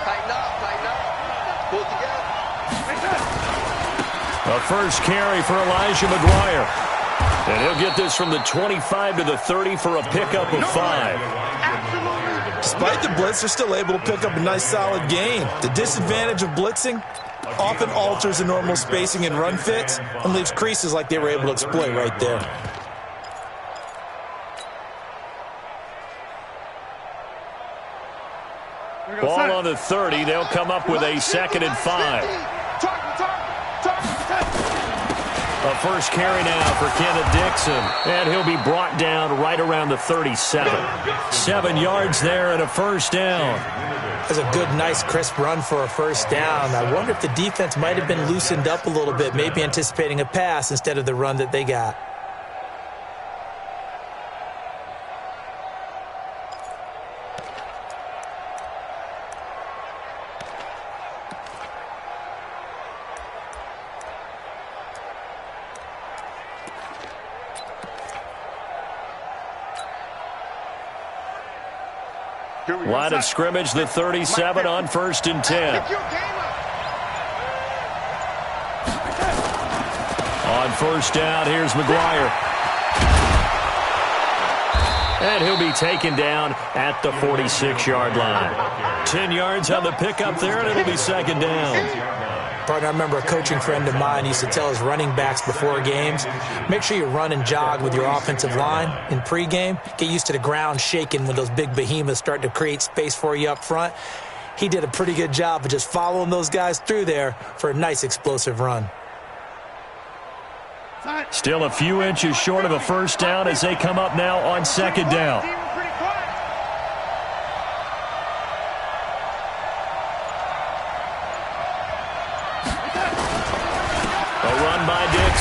Tighten up. Pull together. A first carry for Elijah McGuire. And he'll get this from the 25 to the 30 for a pickup of 5. Despite the blitz, they're still able to pick up a nice solid gain. The disadvantage of blitzing often alters the normal spacing and run fits and leaves creases like they were able to exploit right there. Ball on the 30. They'll come up with a 2nd and 5. A first carry now for Kenneth Dixon. And he'll be brought down right around the 37. 7 yards there and a first down. That's a good, nice, crisp run for a first down. I wonder if the defense might have been loosened up a little bit, maybe anticipating a pass instead of the run that they got. Line of scrimmage, the 37 on 1st and 10. On first down, here's McGuire. And he'll be taken down at the 46-yard line. 10 yards on the pickup there, and it'll be 2nd down. Partner, I remember a coaching friend of mine used to tell his running backs before games, make sure you run and jog with your offensive line in pregame. Get used to the ground shaking when those big behemoths start to create space for you up front. He did a pretty good job of just following those guys through there for a nice explosive run. Still a few inches short of a first down as they come up now on 2nd down.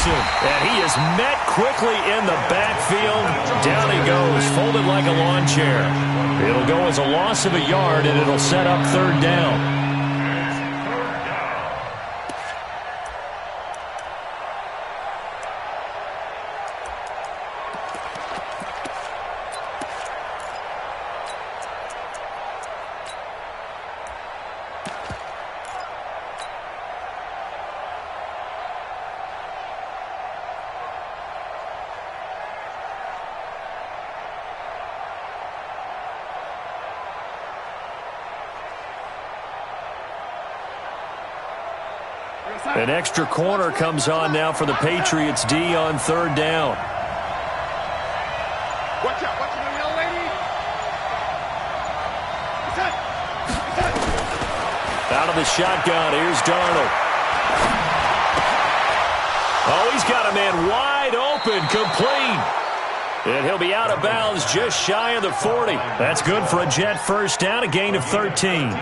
And he is met quickly in the backfield. Down he goes, folded like a lawn chair. It'll go as a loss of a yard, and it'll set up 3rd down. An extra corner comes on now for the Patriots D on 3rd down. Watch out, young lady. Out of the shotgun, here's Darnold. Oh, he's got a man wide open, complete. And he'll be out of bounds just shy of the 40. That's good for a Jet first down, a gain of 13.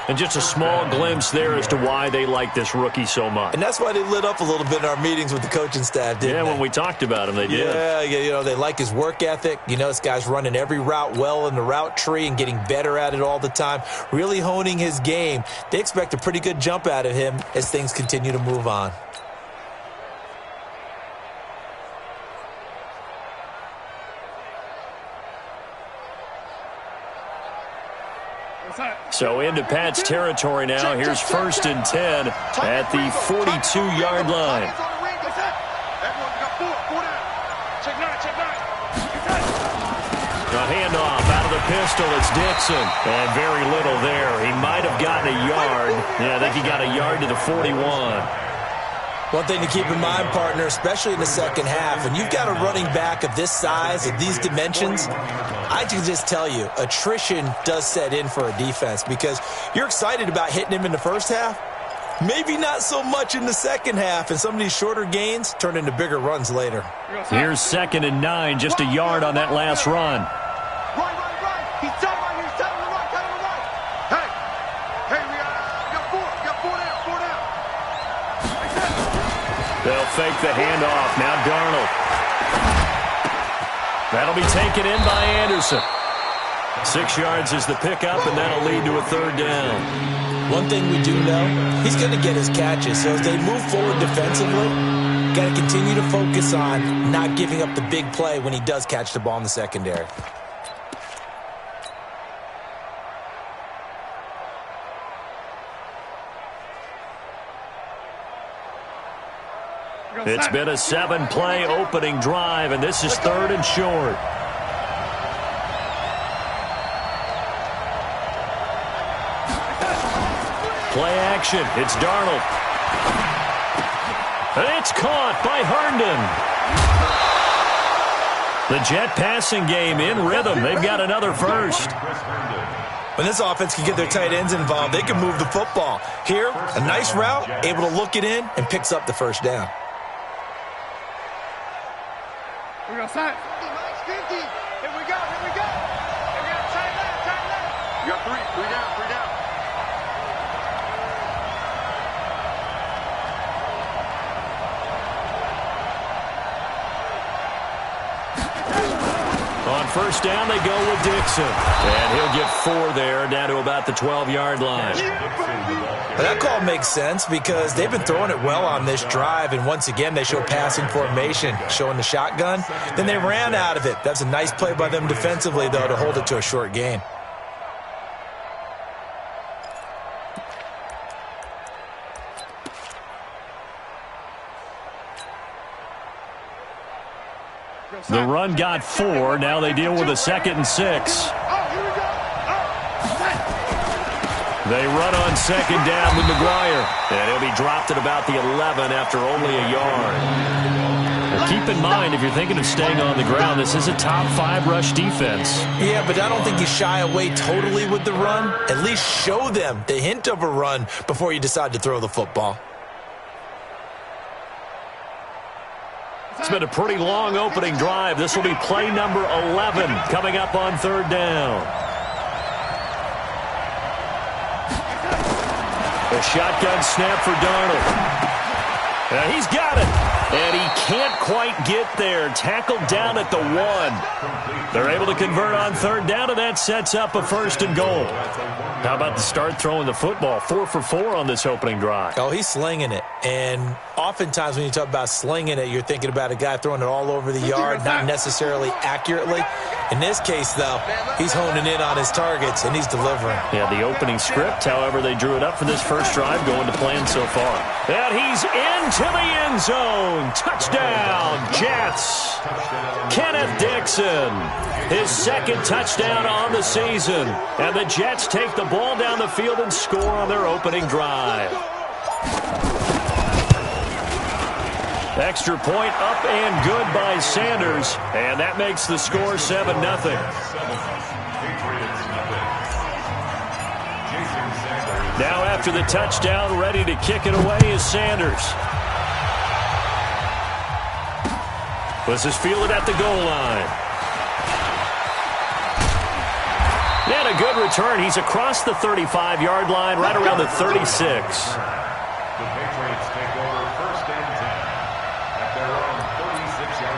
And just a small glimpse there as to why they like this rookie so much. And that's why they lit up a little bit in our meetings with the coaching staff, didn't they? When we talked about him, they did. Yeah, you know, they like his work ethic. You know, this guy's running every route well in the route tree and getting better at it all the time, really honing his game. They expect a pretty good jump out of him as things continue to move on. So into Pat's territory now. Here's 1st and 10 at the 42-yard line. A handoff out of the pistol. It's Dixon. And very little there. He might have gotten a yard. Yeah, I think he got a yard to the 41. One thing to keep in mind, partner, especially in the second half, when you've got a running back of this size, of these dimensions, I can just tell you, attrition does set in for a defense because you're excited about hitting him in the first half. Maybe not so much in the second half, and some of these shorter gains turn into bigger runs later. Here's 2nd and 9, just a yard on that last run. Right. He's done right here. He's done on the right. Hey, we got 4 down. They'll fake the handoff. Now Darnold. That'll be taken in by Anderson. 6 yards is the pickup, and that'll lead to a 3rd down. One thing we do know, he's going to get his catches. So as they move forward defensively, got to continue to focus on not giving up the big play when he does catch the ball in the secondary. It's been a 7-play opening drive, and this is 3rd and short. Play action. It's Darnold. And it's caught by Herndon. The Jet passing game in rhythm. They've got another first. When this offense can get their tight ends involved, they can move the football. Here, a nice route, able to look it in, and picks up the first down. We're going to sign. 50. Here we go. Here we go. Here we go. Tight left. You got 3. 3 down. 3 down. On first down, they go with Dixon. And he'll get 4 there, down to about the 12-yard line. That call makes sense because they've been throwing it well on this drive, and once again, they show passing formation, showing the shotgun. Then they ran out of it. That's a nice play by them defensively, though, to hold it to a short gain. The run got 4. Now they deal with a 2nd and 6. They run on 2nd down with McGuire. And he'll be dropped at about the 11 after only a yard. Now keep in mind, if you're thinking of staying on the ground, this is a top 5 rush defense. Yeah, but I don't think you shy away totally with the run. At least show them the hint of a run before you decide to throw the football. It's been a pretty long opening drive. This will be play number 11 coming up on 3rd down. A shotgun snap for Darnold. He's got it. And he can't quite get there. Tackled down at the 1. They're able to convert on 3rd down, and that sets up a 1st and goal. How about to start throwing the football? 4 for 4 on this opening drive. Oh, he's slinging it. And oftentimes when you talk about slinging it, you're thinking about a guy throwing it all over the yard, not necessarily accurately. In this case, though, he's honing in on his targets, and he's delivering. Yeah, the opening script, however, they drew it up for this first drive, going to plan so far. And he's into the end zone. Touchdown, Jets. Kenneth Dixon, his 2nd touchdown on the season. And the Jets take the ball down the field and score on their opening drive. Extra point up and good by Sanders. And that makes the score 7-0. Now after the touchdown, ready to kick it away is Sanders. This is fielded at the goal line. And a good return. He's across the 35-yard line, right around the 36. The Patriots take over 1st and 10 at their own 36-yard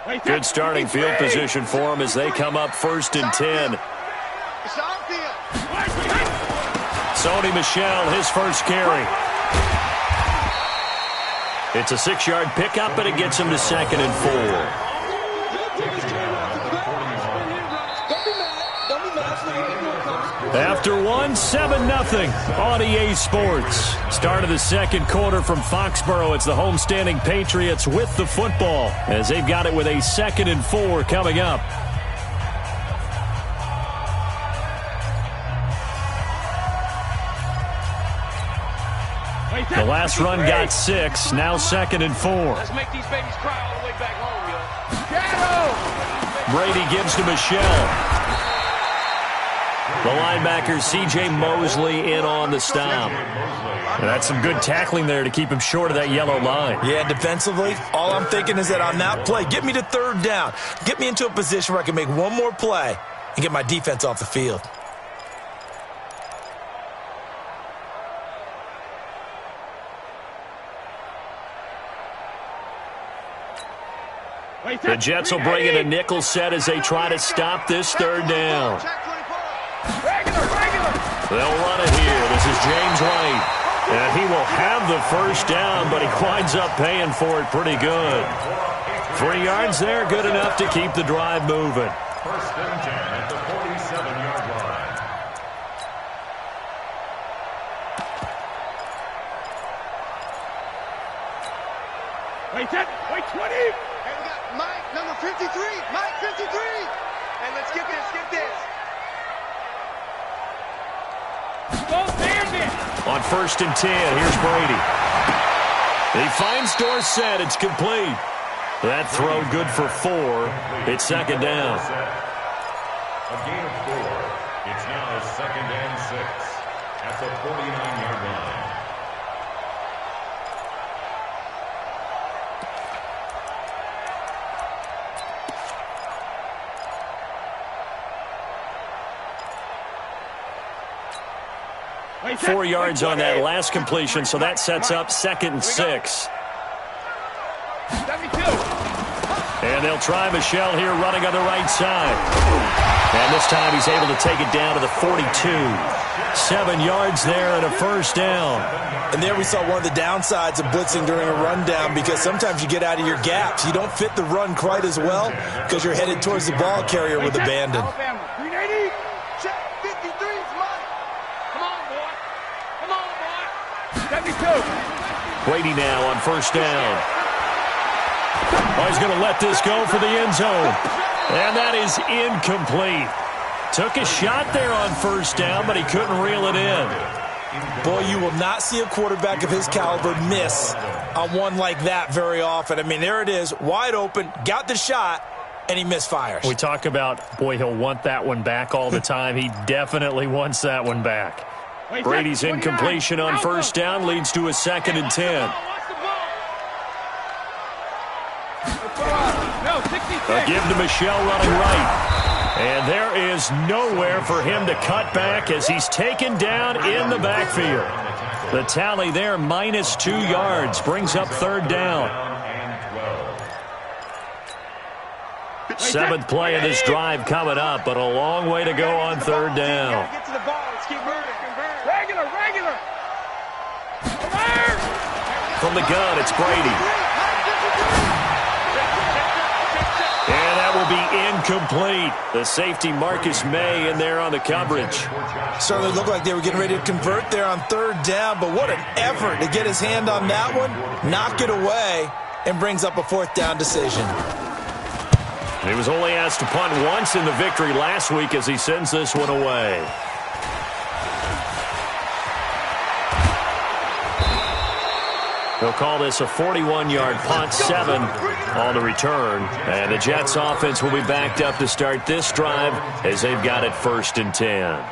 line. Good starting field position for them as they come up 1st and 10. Sony Michel, his first carry. It's a 6-yard pickup, but it gets him to 2nd and 4. After 1, 7-0 on EA Sports. Start of the 2nd quarter from Foxborough. It's the homestanding Patriots with the football as they've got it with a 2nd and 4 coming up. The last run got 6, now 2nd and 4. Let's make these babies cry all the way back home, yo. Brady gives to Michel. The linebacker, C.J. Mosley, in on the stop. And that's some good tackling there to keep him short of that yellow line. Yeah, defensively, all I'm thinking is that on that play, get me to 3rd down. Get me into a position where I can make one more play and get my defense off the field. The Jets will bring in a nickel set as they try to stop this 3rd down. They'll run it here. This is James White. And he will have the first down, but he winds up paying for it pretty good. 3 yards there, good enough to keep the drive moving. First and 10 at the 47-yard line. Wait 10, wait 20. Hey, we got Mike, number 53. Mike, 53. Hey, let's get this, get this. Go Bandit. On first and 10, here's Brady. He finds Dorsett. It's complete. That throw good for 4. It's second down. A gain of 4. It's now second and 6 at the 49-yard line. Wait, 4 yards on that 20. last completion, so that sets up second and 6. 72. And they'll try Michel here running on the right side. And this time he's able to take it down to the 42. 7 yards there and a first down. And there we saw one of the downsides of blitzing during a rundown, because sometimes you get out of your gaps. You don't fit the run quite as well because you're headed towards the ball carrier with abandon. Alabama, 380. Check 53's Mike. Come on, boy. Come on, boy. 72. Brady now on first down. Oh, he's going to let this go for the end zone. And that is incomplete. Took a shot there on first down, but he couldn't reel it in. Boy, you will not see a quarterback of his caliber miss on one like that very often. I mean, there it is, wide open, got the shot, and he misfires. We talk about, boy, he'll want that one back all the time. He definitely wants that one back. Wait, Brady's 29. incompletion on first down leads to a second and 10. Watch the ball. No, 66. A give to Michel running right. And there is nowhere for him to cut back as he's taken down in the backfield. The tally there, minus 2 yards, brings up third down. 7th play of this drive coming up, but a long way to go on third down. Get to the ball. Let's keep moving. Regular. From the gun, it's Brady. And that will be incomplete. The safety, Marcus May, in there on the coverage. Certainly looked like they were getting ready to convert there on third down, but what an effort to get his hand on that one, knock it away, and brings up a fourth down decision. He was only asked to punt once in the victory last week as he sends this one away. They'll call this a 41-yard punt, 7 on the return. And the Jets offense will be backed up to start this drive as they've got it first and 10.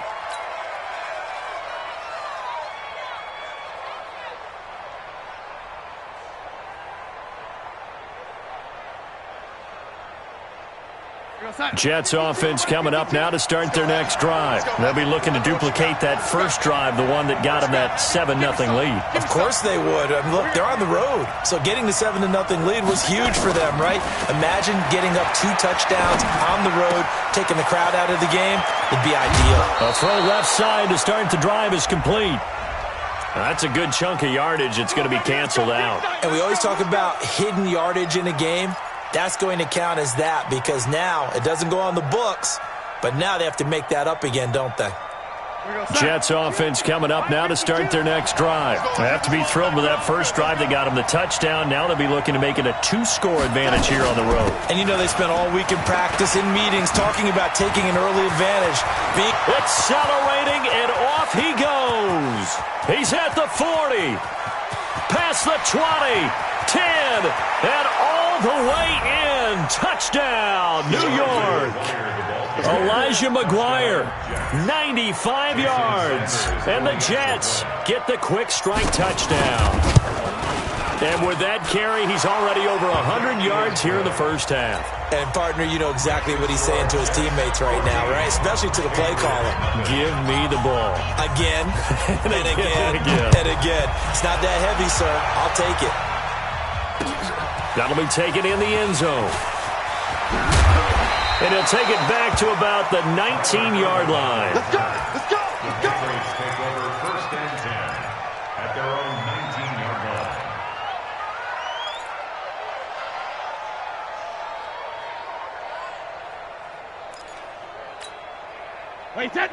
Jets offense coming up now to start their next drive. They'll be looking to duplicate that first drive, the one that got them that 7-0 lead. Of course they would. I mean, look, they're on the road, so getting the 7-0 lead was huge for them, right? Imagine getting up 2 touchdowns on the road, taking the crowd out of the game. It'd be ideal. A throw left side to start the drive is complete. That's a good chunk of yardage. It's going to be canceled out. And we always talk about hidden yardage in a game. That's going to count as that, because now it doesn't go on the books, but now they have to make that up again, don't they? Jets offense coming up now to start their next drive. They have to be thrilled with that first drive that got them the touchdown. Now they'll be looking to make it a 2-score advantage here on the road. And you know they spent all week in practice, in meetings, talking about taking an early advantage. Accelerating, and off he goes. He's at the 40, past the 20, 10, and all the way in. Touchdown, New York. Elijah McGuire, 95 yards. And the Jets get the quick strike touchdown. And with that carry, he's already over 100 yards here in the first half. And, partner, you know exactly what he's saying to his teammates right now, right? Especially to the play caller. Give me the ball. Again, and again, and again. It's not that heavy, sir. I'll take it. That'll be taken in the end zone. And he'll take it back to about the 19-yard line. Let's go. Let's go. Let's go. Patriots take over first and 10 at their own 19-yard line.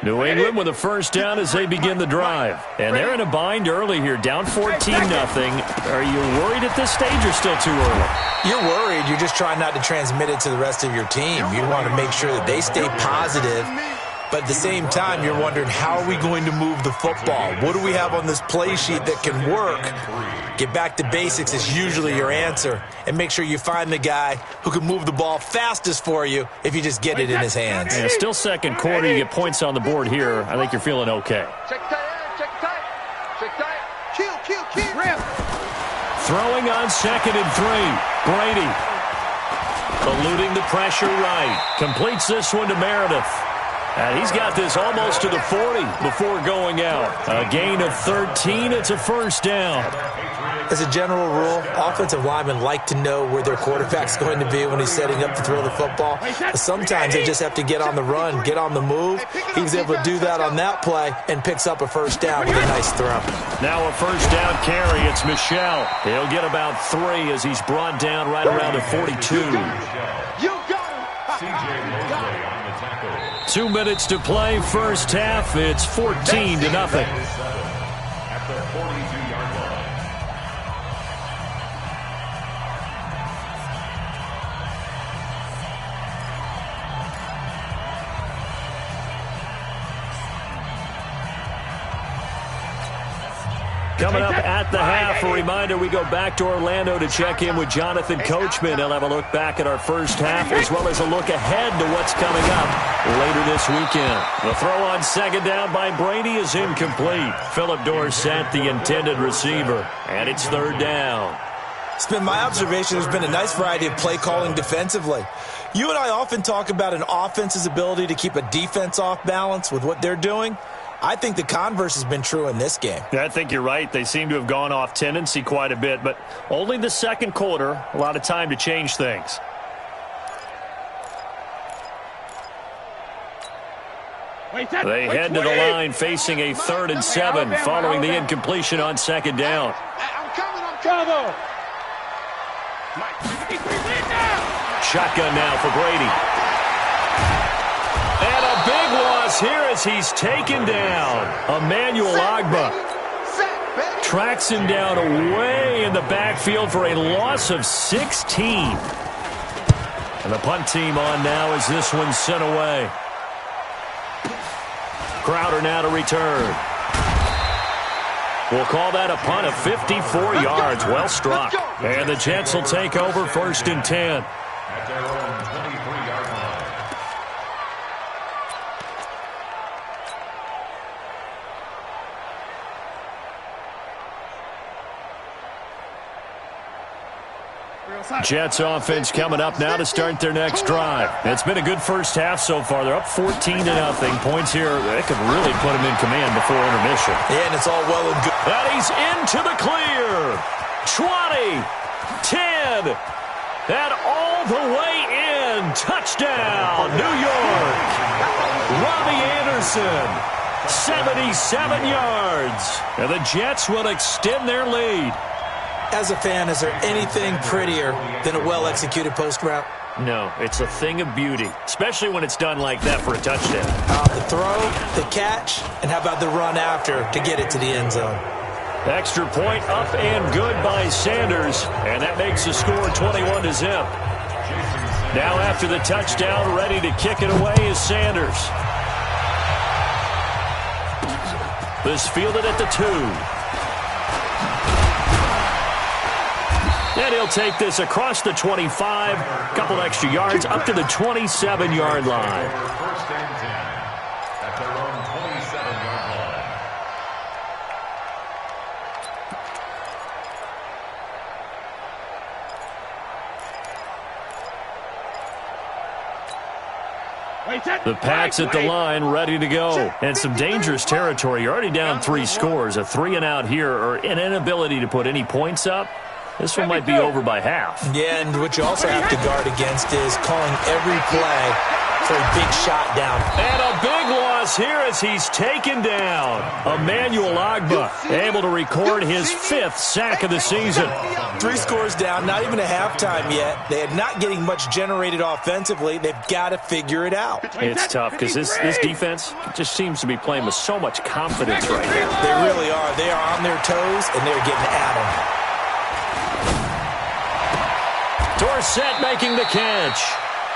New England with a first down as they begin the drive. And they're in a bind early here, down 14-0. Are you worried at this stage or still too early? You're worried. You're just trying not to transmit it to the rest of your team. You want to make sure that they stay positive. But at the same time, you're wondering, how are we going to move the football? What do we have on this play sheet that can work? Get back to basics is usually your answer. And make sure you find the guy who can move the ball fastest for you if you just get it in his hands. Yeah, still second quarter. You get points on the board here. I think you're feeling okay. Check tight, check tight. Check tight. Kill. Rip. Throwing on 2nd and 3. Brady. Eluding the pressure right. Completes this one to Meredith. And he's got this almost to the 40 before going out. A gain of 13. It's a first down. As a general rule, offensive linemen like to know where their quarterback's going to be when he's setting up to throw the football. But sometimes they just have to get on the run, get on the move. He was able to do that on that play and picks up a first down with a nice throw. Now a first down carry. It's Michel. He'll get about 3 as he's brought down right around the 42. You got him. 2 minutes to play, first half. It's 14-0. At the 42-yard line. Coming up at the half, a reminder, we go back to Orlando to check in with Jonathan Coachman. He'll have a look back at our first half as well as a look ahead to what's coming up later this weekend. The throw on 2nd down by Brady is incomplete. Philip Dorsett, the intended receiver, and it's 3rd down. It's been my observation there's been a nice variety of play calling defensively. You and I often talk about an offense's ability to keep a defense off balance with what they're doing. I think the converse has been true in this game. Yeah, I think you're right. They seem to have gone off tendency quite a bit, but only the second quarter, a lot of time to change things. They head to the line facing a 3rd and 7 following the incompletion on 2nd down. I'm coming. Shotgun now for Brady. And a big loss here as he's taken down. Emmanuel Ogbah tracks him down away in the backfield for a loss of 16. And the punt team on now as this one's sent away. Crowder now to return. We'll call that a punt of 54 yards. Well struck. And the Jets will take over 1st and 10. At their own 23-yard line. Jets offense coming up now to start their next drive. It's been a good first half so far. They're up 14-0. Points here, they could really put them in command before intermission. Yeah, and it's all well and good. And he's into the clear. 20, 10, and all the way in. Touchdown, New York. Robbie Anderson, 77 yards. And the Jets will extend their lead. As a fan, is there anything prettier than a well-executed post route? No, it's a thing of beauty, especially when it's done like that for a touchdown. The throw, the catch, and how about the run after to get it to the end zone? Extra point up and good by Sanders, and that makes the score 21-0. Now after the touchdown, ready to kick it away is Sanders. This fielded at the 2. And he'll take this across the 25, couple extra yards, up to the 27-yard line. 1st and 10 at their own 27-yard line. The Pats at the line, ready to go. And some dangerous territory. You're already down 3 scores. A 3-and-out here, or an inability to put any points up. This one might be over by half. Yeah, and what you also have to guard against is calling every play for a big shot down. And a big loss here as he's taken down. Emmanuel Ogbah able to record his 5th sack of the season. 3 scores down, not even a halftime yet. They are not getting much generated offensively. They've got to figure it out. It's tough because this defense just seems to be playing with so much confidence right now. They really are. They are on their toes, and they're getting at them. Dorsett making the catch.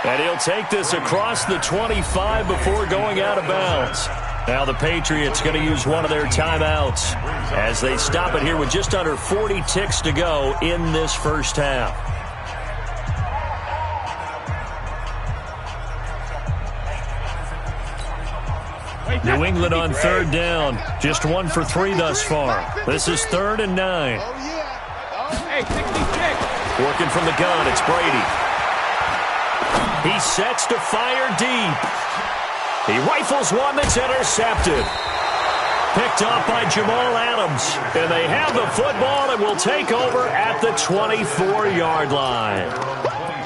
And he'll take this across the 25 before going out of bounds. Now the Patriots going to use one of their timeouts as they stop it here with just under 40 ticks to go in this first half. New England on 3rd down. Just 1 for 3 thus far. This is 3rd and 9. Hey, 66. Working from the gun, it's Brady. He sets to fire deep. He rifles one that's intercepted. Picked off by Jamal Adams. And they have the football and will take over at the 24-yard line.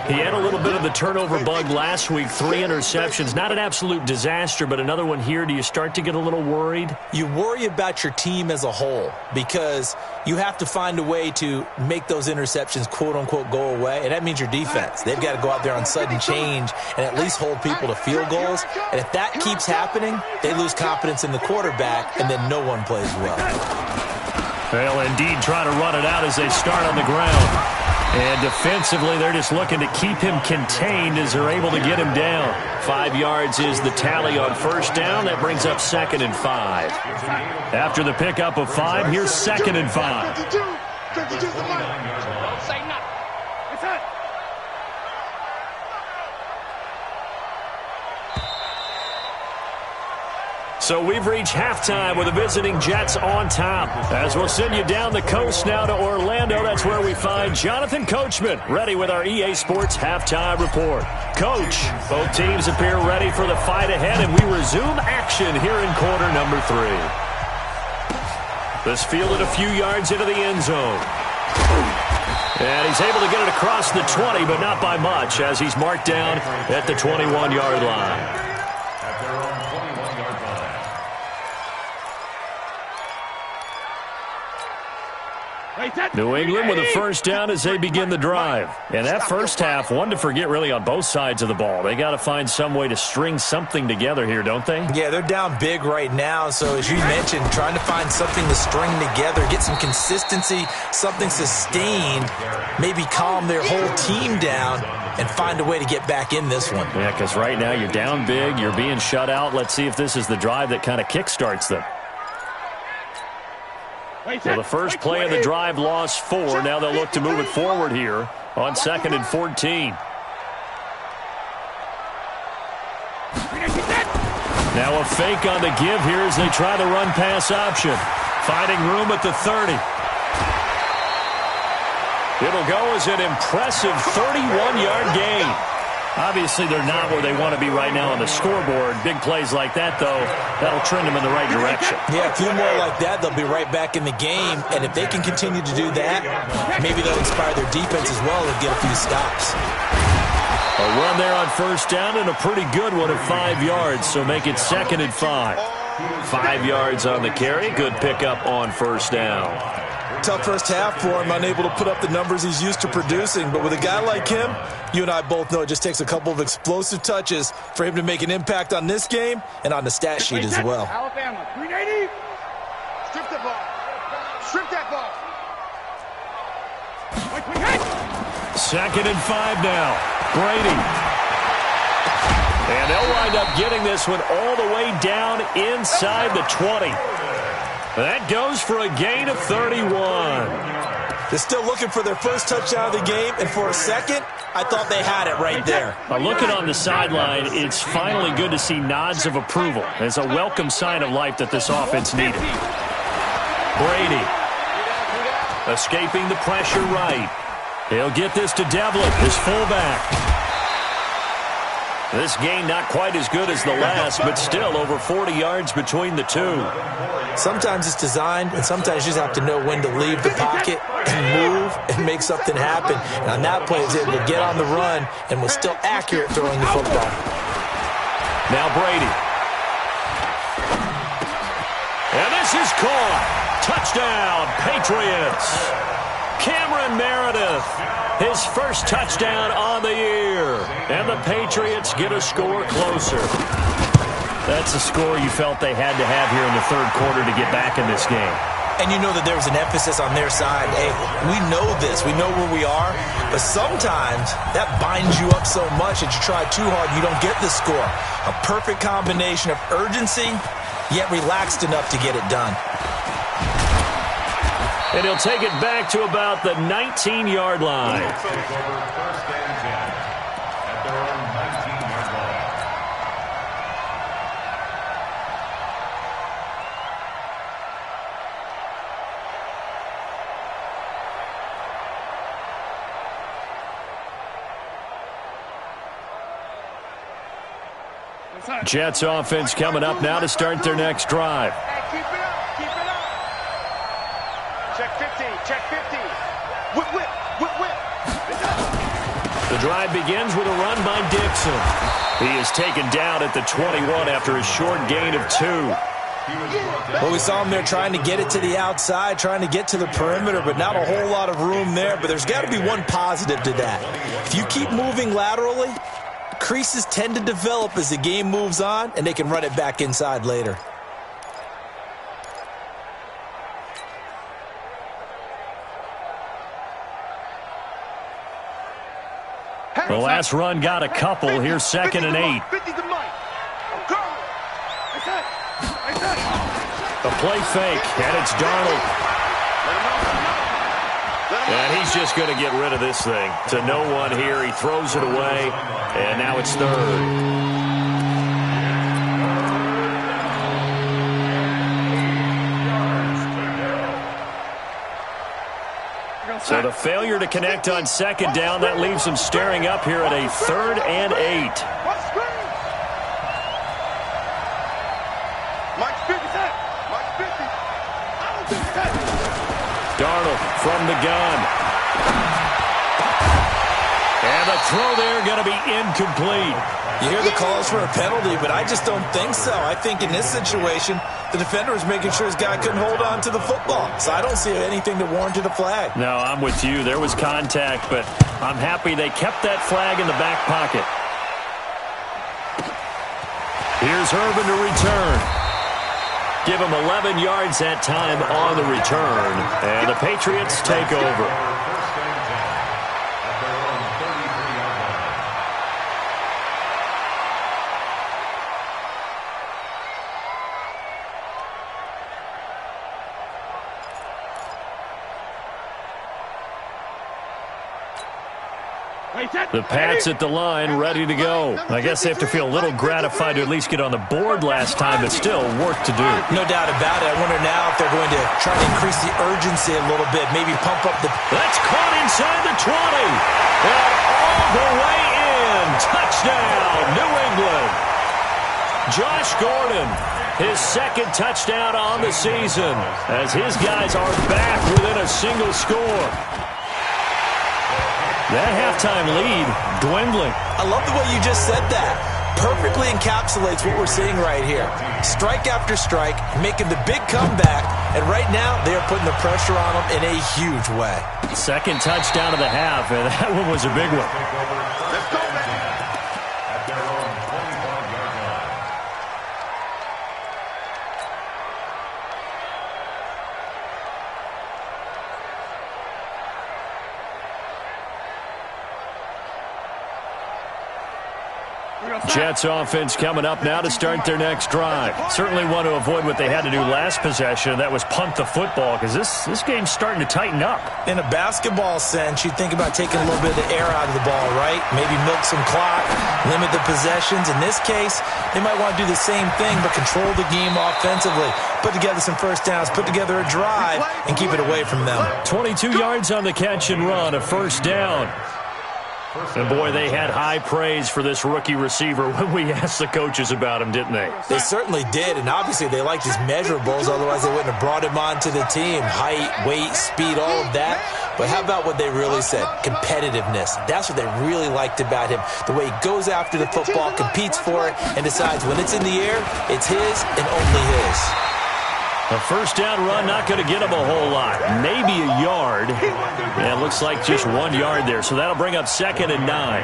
He had a little bit of the turnover bug last week, 3 interceptions. Not an absolute disaster, but another one here. Do you start to get a little worried? You worry about your team as a whole because you have to find a way to make those interceptions, quote-unquote, go away, and that means your defense. They've got to go out there on sudden change and at least hold people to field goals. And if that keeps happening, they lose confidence in the quarterback, and then no one plays well. They'll indeed try to run it out as they start on the ground. And defensively, they're just looking to keep him contained as they're able to get him down. 5 yards is the tally on 1st down. That brings up 2nd and 5. After the pickup of 5, here's 2nd and 5. Don't say nothing. It's it. So we've reached halftime with the visiting Jets on top. As we'll send you down the coast now to Orlando, that's where we find Jonathan Coachman, ready with our EA Sports Halftime Report. Coach, both teams appear ready for the fight ahead, and we resume action here in quarter number 3. This fielded a few yards into the end zone. And he's able to get it across the 20, but not by much, as he's marked down at the 21-yard line. New England with a 1st down as they begin the drive. And that first half, one to forget really on both sides of the ball. They got to find some way to string something together here, don't they? Yeah, they're down big right now. So as you mentioned, trying to find something to string together, get some consistency, something sustained, maybe calm their whole team down and find a way to get back in this one. Yeah, because right now you're down big, you're being shut out. Let's see if this is the drive that kind of kickstarts them. So the first play of the drive lost 4. Now they'll look to move it forward here on 2nd and 14. Now a fake on the give here as they try the run-pass option. Finding room at the 30. It'll go as an impressive 31-yard gain. Obviously, they're not where they want to be right now on the scoreboard. Big plays like that, though, that'll trend them in the right direction. Yeah, a few more like that, they'll be right back in the game. And if they can continue to do that, maybe they'll inspire their defense as well and get a few stops. A run there on 1st down and a pretty good one at 5 yards, so make it 2nd and 5. 5 yards on the carry. Good pickup on 1st down. Tough first half for him, unable to put up the numbers he's used to producing. But with a guy like him, you and I both know it just takes a couple of explosive touches for him to make an impact on this game and on the stat sheet as well. Alabama, 380. Strip the ball. Strip that ball. 2nd and 5 now. Brady. And they'll wind up getting this one all the way down inside the 20. That goes for a gain of 31. They're still looking for their first touchdown of the game, and for a second, I thought they had it right there. Looking on the sideline, it's finally good to see nods of approval. It's a welcome sign of life that this offense needed. Brady escaping the pressure right. He'll get this to Devlin, his fullback. This gain not quite as good as the last, but still over 40 yards between the two. Sometimes it's designed, and sometimes you just have to know when to leave the pocket and move and make something happen. And on that play, he was able to get on the run and was still accurate throwing the football. Now Brady. And this is caught. Touchdown, Patriots. Cameron Meredith, his first touchdown on the year. And the Patriots get a score closer. That's a score you felt they had to have here in the third quarter to get back in this game. And you know that there was an emphasis on their side. Hey, we know this. We know where we are. But sometimes that binds you up so much that you try too hard and you don't get the score. A perfect combination of urgency, yet relaxed enough to get it done. And he'll take it back to about the 19-yard line. Jets offense coming up now to start their next drive. Hey, keep it up. Keep it up. Check 15. Check 15. Whip, whip. Whip, whip. The drive begins with a run by Dixon. He is taken down at the 21 after a short gain of 2. Well, we saw him there trying to get it to the outside, trying to get to the perimeter, but not a whole lot of room there. But there's got to be one positive to that. If you keep moving laterally, creases tend to develop as the game moves on, and they can run it back inside later. The last run got a couple. Here's 2nd and 8. 50 to Mike. I'm going. A play fake, and it's Darnold. And he's just going to get rid of this thing. To no one here. He throws it away, and now it's 3rd. So the failure to connect on 2nd down, that leaves him staring up here at a 3rd and 8. Darnold from the gun. And the throw there going to be incomplete. You hear the calls for a penalty, but I just don't think so. I think in this situation, the defender was making sure his guy couldn't hold on to the football. So I don't see anything that warranted a flag. No, I'm with you. There was contact, but I'm happy they kept that flag in the back pocket. Here's Urban to return. Give him 11 yards that time on the return. And the Patriots take over. The Pats at the line, ready to go. I guess they have to feel a little gratified to at least get on the board last time, but still work to do. No doubt about it. I wonder now if they're going to try to increase the urgency a little bit, maybe pump up the... That's caught inside the 20. And all the way in. Touchdown, New England. Josh Gordon, his 2nd touchdown on the season, as his guys are back within a single score. That halftime lead dwindling. I love the way you just said that. Perfectly encapsulates what we're seeing right here. Strike after strike, making the big comeback, and right now they are putting the pressure on them in a huge way. 2nd touchdown of the half, and that one was a big one. Let's go, man. At their own 25-yard line. Jets offense coming up now to start their next drive. Certainly want to avoid what they had to do last possession. That was punt the football, because this game's starting to tighten up. In a basketball sense, you think about taking a little bit of the air out of the ball, right? Maybe milk some clock, limit the possessions. In this case, they might want to do the same thing, but control the game offensively. Put together some first downs, put together a drive, and keep it away from them. 22 yards on the catch and run, a 1st down. And, boy, they had high praise for this rookie receiver when we asked the coaches about him, didn't they? They certainly did, and obviously they liked his measurables. Otherwise, they wouldn't have brought him onto the team. Height, weight, speed, all of that. But how about what they really said? Competitiveness. That's what they really liked about him. The way he goes after the football, competes for it, and decides when it's in the air, it's his and only his. A first down run, not going to get him a whole lot. Maybe a yard. And it looks like just 1 yard there. So that'll bring up 2nd and 9.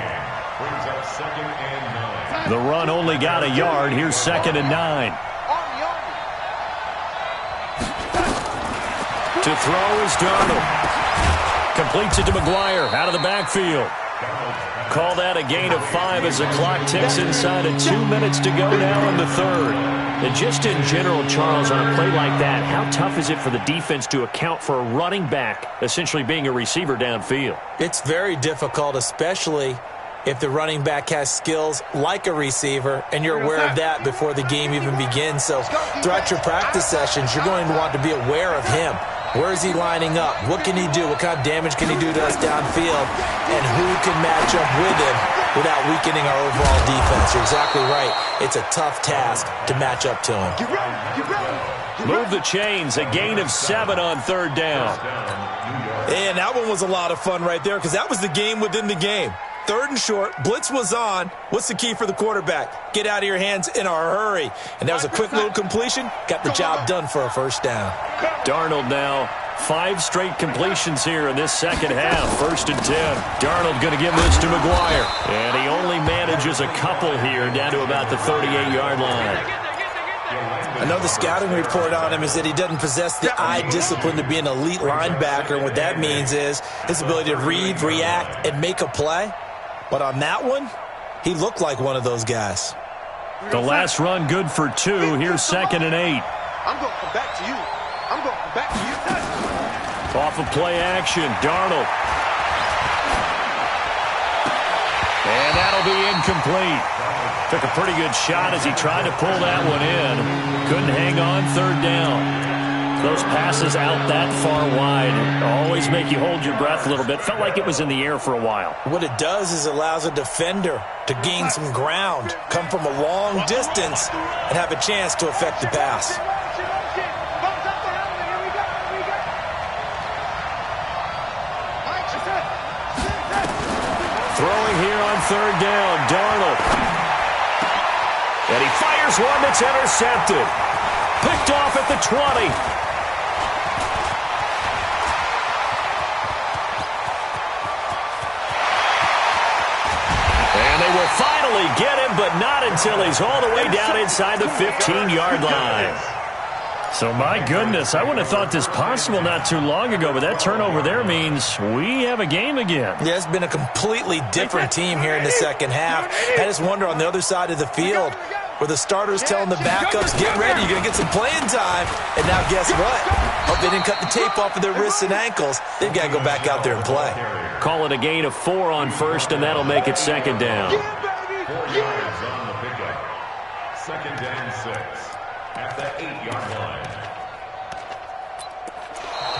Brings up 2nd and 9. The run only got a yard. Here's 2nd and 9. To throw is Darnold. Completes it to McGuire out of the backfield. Call that a gain of 5 as the clock ticks inside of 2 minutes to go now in the third. And just in general, Charles, on a play like that, how tough is it for the defense to account for a running back essentially being a receiver downfield? It's very difficult, especially if the running back has skills like a receiver, and you're aware of that before the game even begins. So throughout your practice sessions, you're going to want to be aware of him. Where is he lining up? What can he do? What kind of damage can he do to us downfield? And who can match up with him without weakening our overall defense? You're exactly right. It's a tough task to match up to him. Move the chains. A gain of 7 on 3rd down. And that one was a lot of fun right there because that was the game within the game. 3rd and short, blitz was on. What's the key for the quarterback? Get out of your hands in a hurry. And that was a quick little completion. Got the job done for a first down. Darnold now 5 straight completions here in this second half. 1st and 10. Darnold going to give this to McGuire. And he only manages a couple here down to about the 38-yard line. Another scouting report on him is that he doesn't possess the eye discipline to be an elite linebacker. And what that means is his ability to read, react, and make a play. But on that one, he looked like one of those guys. The last run good for 2. Here's 2nd and 8. I'm going to come back to you. I'm going to come back to you. Off of play action, Darnold. And that'll be incomplete. Took a pretty good shot as he tried to pull that one in. Couldn't hang on 3rd down. Those passes out that far wide always make you hold your breath a little bit. Felt like it was in the air for a while. What it does is allows a defender to gain some ground, come from a long distance, and have a chance to affect the pass. Throwing here on 3rd down, Darnold. And he fires one that's intercepted. Picked off at the 20. And they will finally get him, but not until he's all the way down inside the 15-yard line. So, my goodness, I wouldn't have thought this possible not too long ago, but that turnover there means we have a game again. Yeah, it's been a completely different team here in the second half. I just wonder on the other side of the field where the starters telling the backups, get ready, you're going to get some playing time. And now guess what? Hope they didn't cut the tape off of their wrists and ankles. They've got to go back out there and play. Call it a gain of 4 on 1st, and that'll make it 2nd down. 4 yards on the pickup. 2nd and 6 at the 8-yard line.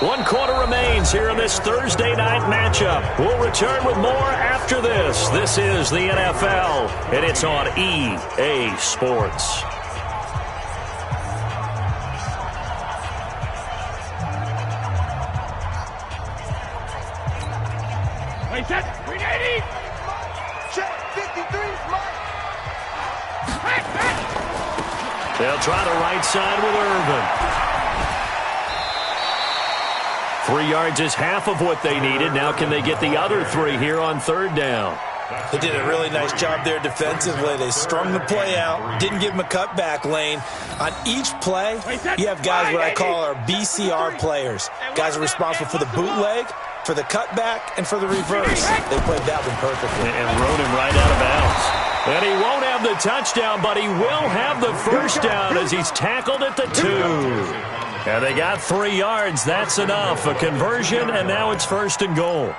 1 quarter remains here in this Thursday night matchup. We'll return with more after this. This is the NFL, and it's on EA Sports. Wait, set. 380. Check 53, Mike. They'll try the right side with Irvin. 3 yards is half of what they needed. Now can they get the other 3 here on 3rd down? They did a really nice job there defensively. They strung the play out, didn't give him a cutback lane. On each play, you have guys what I call our BCR players. Guys are responsible for the bootleg, for the cutback, and for the reverse. They played that one perfectly. And rode him right out of bounds. And he won't have the touchdown, but he will have the first down as he's tackled at the 2. And they got 3 yards. That's enough. A conversion, and now it's 1st and goal.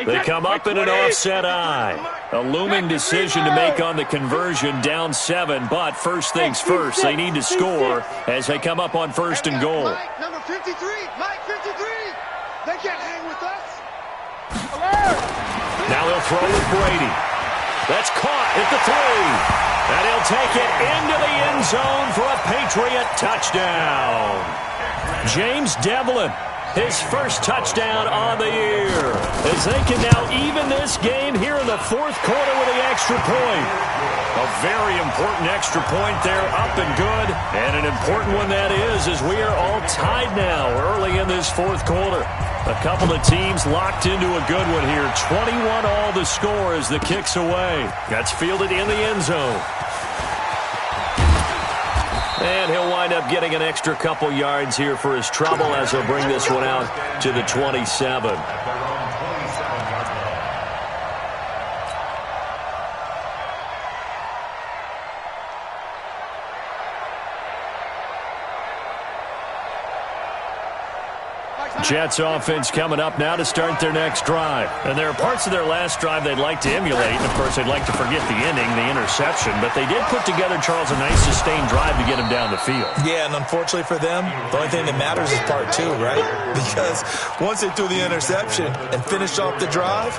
They come up in an offset eye. A looming decision to make on the conversion, down 7. But first things first, they need to score as they come up on 1st and goal. Mike, number 53. Mike, 53. They can't hang with us. Now they'll throw with Brady. That's caught at the 3. And he'll take it into the end zone for a Patriot touchdown. James Devlin, his first touchdown on the year, as they can now even this game here in the fourth quarter with the extra point. A very important extra point there, up and good, and an important one that is, as we are all tied now early in this fourth quarter. A couple of teams locked into a good one here. 21 all the score as the kick's away. That's fielded in the end zone. And he'll wind up getting an extra couple yards here for his trouble as he'll bring this one out to the 27. Jets offense coming up now to start their next drive. And there are parts of their last drive they'd like to emulate. And, of course, they'd like to forget the ending, the interception. But they did put together, Charles, a nice sustained drive to get him down the field. Yeah, and unfortunately for them, the only thing that matters is part 2, right? Because once they threw the interception and finished off the drive,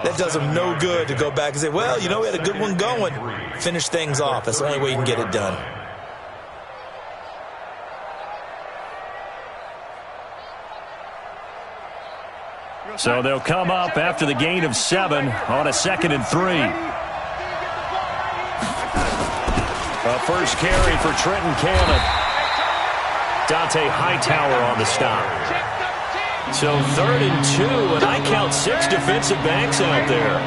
that does them no good to go back and say, well, you know, we had a good one going. Finish things off. That's the only way you can get it done. So they'll come up after the gain of 7 on a 2nd and 3. A first carry for Trenton Cannon. Dante Hightower on the stop. So 3rd and 2, and I count 6 defensive backs out there.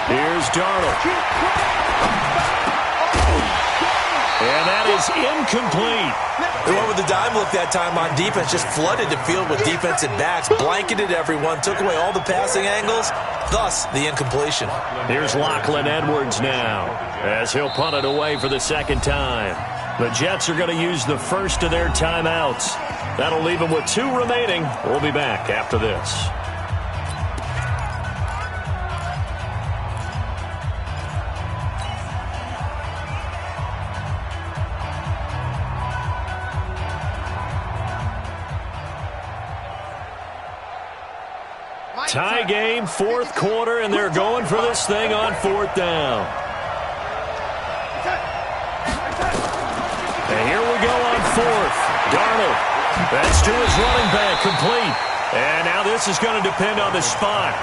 Here's Darnold. And that is incomplete. They went with the dime look that time on defense, just flooded the field with defensive backs, blanketed everyone, took away all the passing angles, thus the incompletion. Here's Lachlan Edwards now, as he'll punt it away for the 2nd time. The Jets are going to use the first of their timeouts. That'll leave them with 2 remaining. We'll be back after this. Tie game, 4th quarter, and they're going for this thing on 4th down. And here we go on 4th. Darnold. That's to his running back, complete. And now this is going to depend on the spot.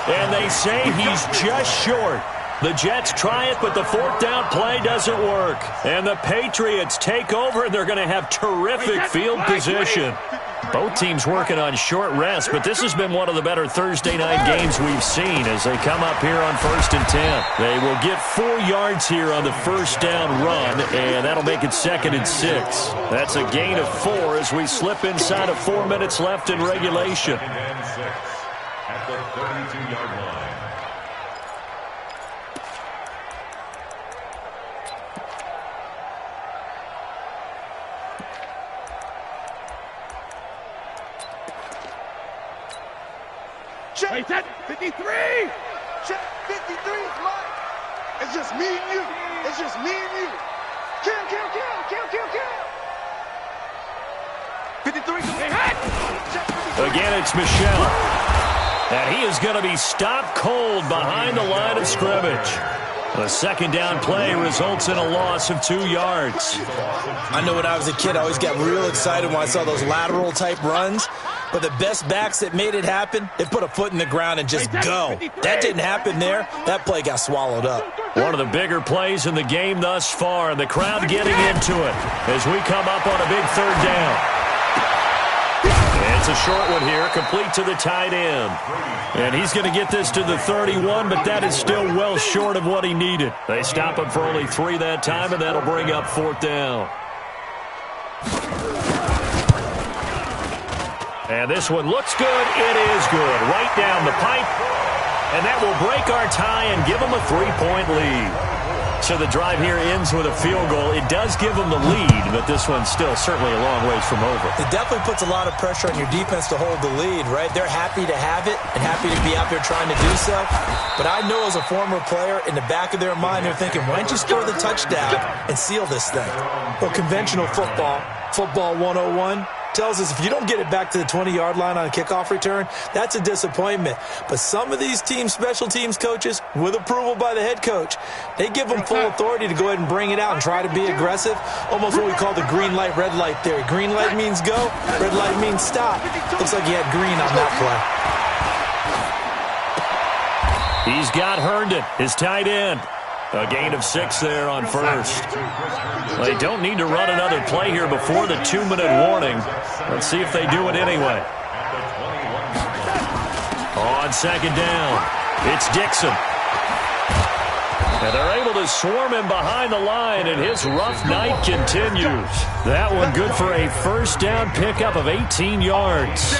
And they say he's just short. The Jets try it, but the 4th down play doesn't work. And the Patriots take over, and they're going to have terrific field position. Both teams working on short rest, but this has been one of the better Thursday night games we've seen as they come up here on 1st and 10. They will get 4 yards here on the first down run, and that'll make it 2nd and 6. That's a gain of 4 as we slip inside of 4 minutes left in regulation. At the 32-yard line. Check 53! Check 53 is mine. It's just me and you. It's just me and you. Kill, kill, kill, kill, kill, kill. 53. Again, it's Michel. And he is going to be stopped cold behind the line of scrimmage. The 2nd down play results in a loss of 2 yards. I know when I was a kid, I always got real excited when I saw those lateral-type runs. But the best backs that made it happen, they put a foot in the ground and just go. That didn't happen there. That play got swallowed up. One of the bigger plays in the game thus far, and the crowd getting into it as we come up on a big 3rd down. It's a short one here, complete to the tight end. And he's going to get this to the 31, but that is still well short of what he needed. They stop him for only 3 that time, and that'll bring up 4th down. And this one looks good. It is good. Right down the pipe. And that will break our tie and give them a 3-point lead. So the drive here ends with a field goal. It does give them the lead, but this one's still certainly a long ways from over. It definitely puts a lot of pressure on your defense to hold the lead, right? They're happy to have it and happy to be out there trying to do so. But I know as a former player, in the back of their mind, they're thinking, why don't you score the touchdown and seal this thing? Well, conventional football 101, tells us if you don't get it back to the 20-yard line on a kickoff return, that's a disappointment. But some of these special teams coaches, with approval by the head coach, they give them full authority to go ahead and bring it out and try to be aggressive, almost what we call the green light, red light theory. Green light means go, red light means stop. Looks like he had green on that play. He's got Herndon, his tight end. A gain of 6 there on first. They don't need to run another play here before the 2-minute warning. Let's see if they do it anyway. On second down, it's Dixon. And they're able to swarm him behind the line, and his rough night continues. That one good for a first down pickup of 18 yards.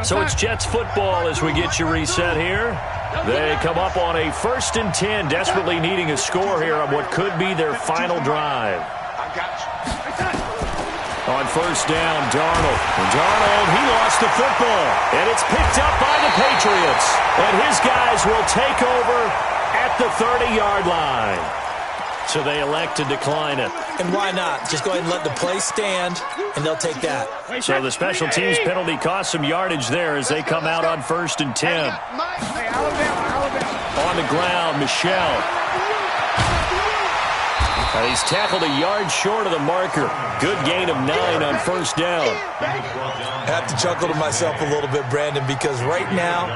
So it's Jets football as we get you reset here. They come up on a 1st and 10, desperately needing a score here on what could be their final drive. On first down, Darnold. Darnold, he lost the football, and it's picked up by the Patriots. And his guys will take over at the 30-yard line. So they elect to decline it. And why not? Just go ahead and let the play stand, and they'll take that. So the special teams penalty cost some yardage there as they come out on 1st and 10. On the ground, Michel. He's tackled a yard short of the marker. Good gain of 9 on first down. I have to chuckle to myself a little bit, Brandon, because right now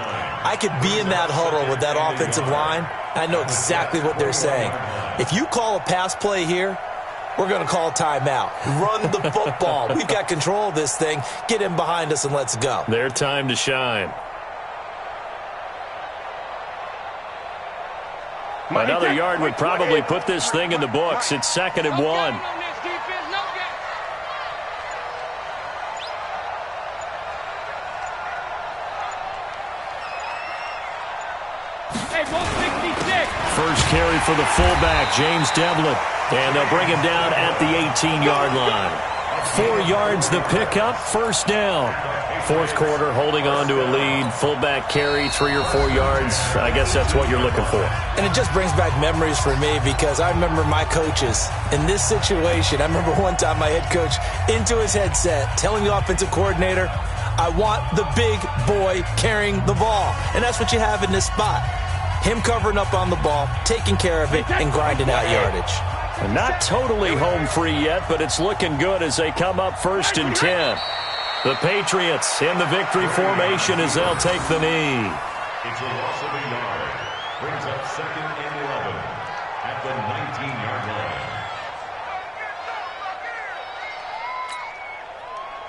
I could be in that huddle with that offensive line. I know exactly what they're saying. If you call a pass play here, we're going to call a timeout. Run the football. We've got control of this thing. Get in behind us and let's go. Their time to shine. Another yard would probably put this thing in the books. It's 2nd and 1. First carry for the fullback, James Devlin. And they'll bring him down at the 18-yard line. 4 yards the pickup, first down. 4th quarter, holding on to a lead. Fullback carry, 3 or 4 yards. I guess that's what you're looking for. And it just brings back memories for me because I remember my coaches in this situation. I remember one time my head coach into his headset telling the offensive coordinator, I want the big boy carrying the ball. And that's what you have in this spot. Him covering up on the ball, taking care of it, and grinding out yardage. Not totally home free yet, but it's looking good as they come up 1st and 10. The Patriots in the victory formation as they'll take the knee. It's a loss of a yard. Brings up 2nd and 11 at the 19-yard line.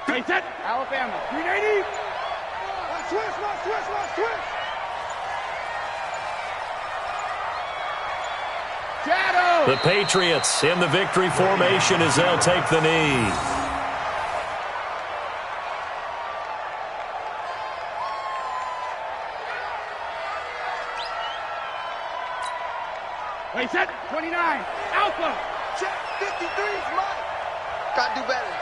Face it. Alabama. 380. Watch twist. The Patriots in the victory formation as they'll take the knee. Wait, set. 29. Alpha. Check. 53 is mine. Got to do better.